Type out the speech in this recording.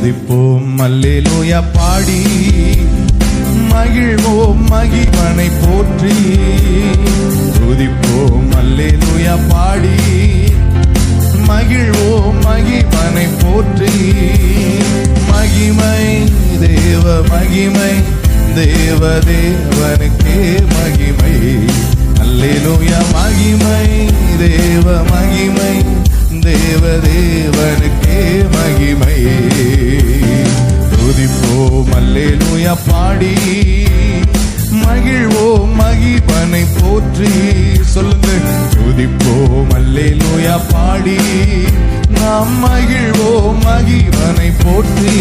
துதிப்போம் அல்லேலூயா பாடி மகிழ்வோம் மகிமனை போற்றி. துதிப்போம் அல்லேலூயா பாடி மகிழ்வோம் மகிமனை போற்றி. மகிமை தேவ மகிமை தேவ தேவனுக்கே மகிமை. அல்லேலூயா மகிமை தேவ மகிமை தேவ தேவனுக்கே மகிமை. துதிப்போம் அல்லேலூயா பாடி மகிழ்வோம் மகிமனை போற்றி. சொல்லுங்க, துதிப்போம் அல்லேலூயா பாடி நாம் மகிழ்வோம் மகிமனை போற்றி.